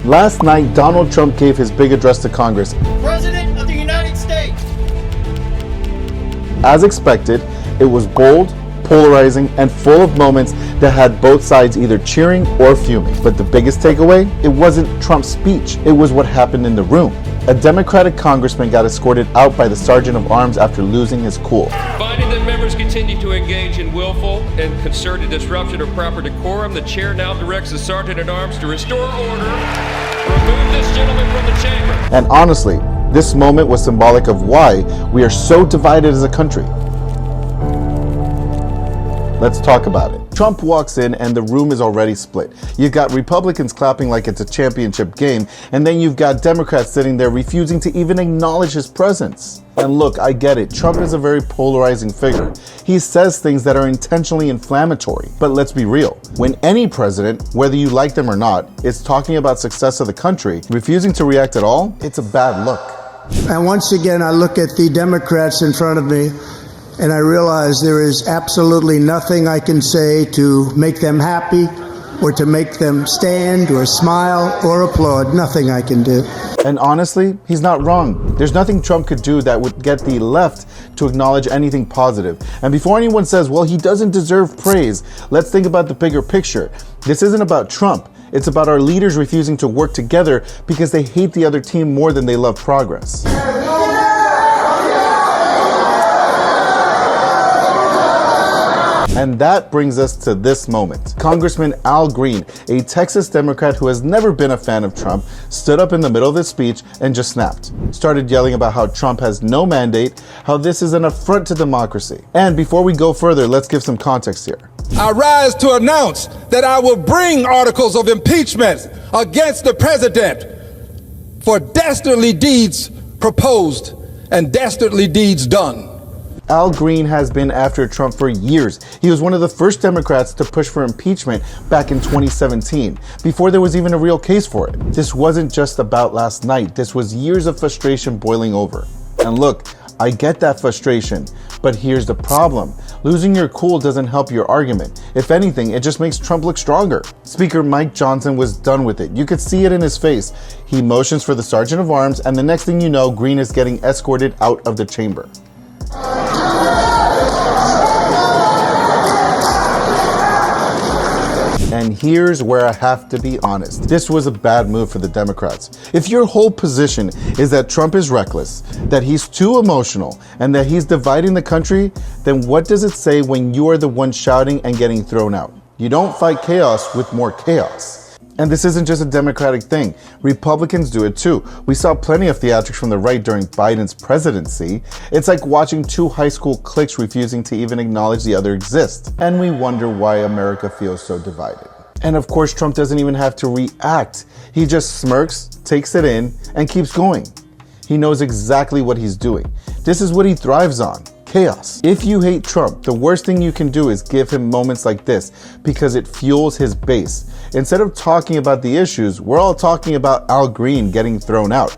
Last night, Donald Trump gave his big address to Congress. President of the United States. As expected, it was bold, polarizing, and full of moments that had both sides either cheering or fuming. But the biggest takeaway? It wasn't Trump's speech, it was what happened in the room. A Democratic congressman got escorted out by the sergeant of arms after losing his cool. Finding that members continue to engage in willful and concerted disruption of proper decorum, the chair now directs the sergeant at arms to restore order, remove this gentleman from the chamber. And honestly, this moment was symbolic of why we are so divided as a country. Let's talk about it. Trump walks in and the room is already split. You've got Republicans clapping like it's a championship game, and then you've got Democrats sitting there refusing to even acknowledge his presence. And look, I get it. Trump is a very polarizing figure. He says things that are intentionally inflammatory. But let's be real. When any president, whether you like them or not, is talking about success of the country, refusing to react at all, it's a bad look. And once again, I look at the Democrats in front of me, and I realize there is absolutely nothing I can say to make them happy or to make them stand or smile or applaud. Nothing I can do. And honestly, he's not wrong. There's nothing Trump could do that would get the left to acknowledge anything positive. And before anyone says, well, he doesn't deserve praise, let's think about the bigger picture. This isn't about Trump. It's about our leaders refusing to work together because they hate the other team more than they love progress. And that brings us to this moment. Congressman Al Green, a Texas Democrat who has never been a fan of Trump, stood up in the middle of his speech and just snapped. Started yelling about how Trump has no mandate, how this is an affront to democracy. And before we go further, let's give some context here. I rise to announce that I will bring articles of impeachment against the president for dastardly deeds proposed and dastardly deeds done. Al Green has been after Trump for years. He was one of the first Democrats to push for impeachment back in 2017, before there was even a real case for it. This wasn't just about last night. This was years of frustration boiling over. And look, I get that frustration, but here's the problem. Losing your cool doesn't help your argument. If anything, it just makes Trump look stronger. Speaker Mike Johnson was done with it. You could see it in his face. He motions for the sergeant of arms, and the next thing you know, Green is getting escorted out of the chamber. And here's where I have to be honest. This was a bad move for the Democrats. If your whole position is that Trump is reckless, that he's too emotional, and that he's dividing the country, then what does it say when you are the one shouting and getting thrown out? You don't fight chaos with more chaos. And this isn't just a Democratic thing. Republicans do it too. We saw plenty of theatrics from the right during Biden's presidency. It's like watching two high school cliques refusing to even acknowledge the other exists. And we wonder why America feels so divided. And of course, Trump doesn't even have to react. He just smirks, takes it in, and keeps going. He knows exactly what he's doing. This is what he thrives on. Chaos. If you hate Trump, the worst thing you can do is give him moments like this because it fuels his base. Instead of talking about the issues, we're all talking about Al Green getting thrown out.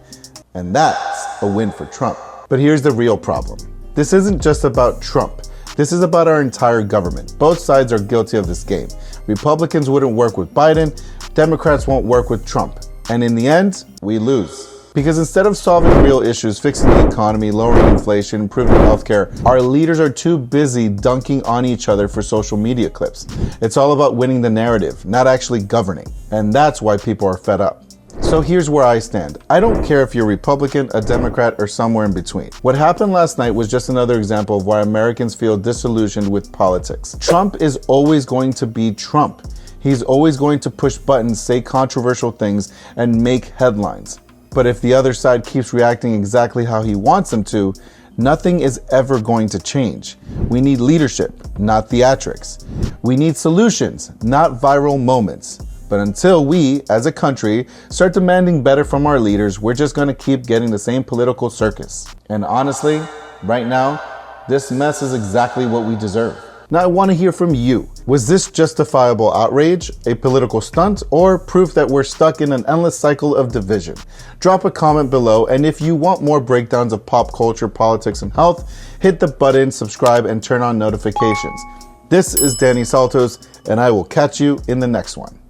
And that's a win for Trump. But here's the real problem. This isn't just about Trump. This is about our entire government. Both sides are guilty of this game. Republicans wouldn't work with Biden, Democrats won't work with Trump. And in the end, we lose. Because instead of solving real issues, fixing the economy, lowering inflation, improving healthcare, our leaders are too busy dunking on each other for social media clips. It's all about winning the narrative, not actually governing. And that's why people are fed up. So here's where I stand. I don't care if you're Republican, a Democrat, or somewhere in between. What happened last night was just another example of why Americans feel disillusioned with politics. Trump is always going to be Trump. He's always going to push buttons, say controversial things, and make headlines. But if the other side keeps reacting exactly how he wants them to, nothing is ever going to change. We need leadership, not theatrics. We need solutions, not viral moments. But until we, as a country, start demanding better from our leaders, we're just going to keep getting the same political circus. And honestly, right now, this mess is exactly what we deserve. Now I want to hear from you. Was this justifiable outrage, a political stunt, or proof that we're stuck in an endless cycle of division? Drop a comment below, and if you want more breakdowns of pop culture, politics, and health, hit the button, subscribe, and turn on notifications. This is Danny Saltos, and I will catch you in the next one.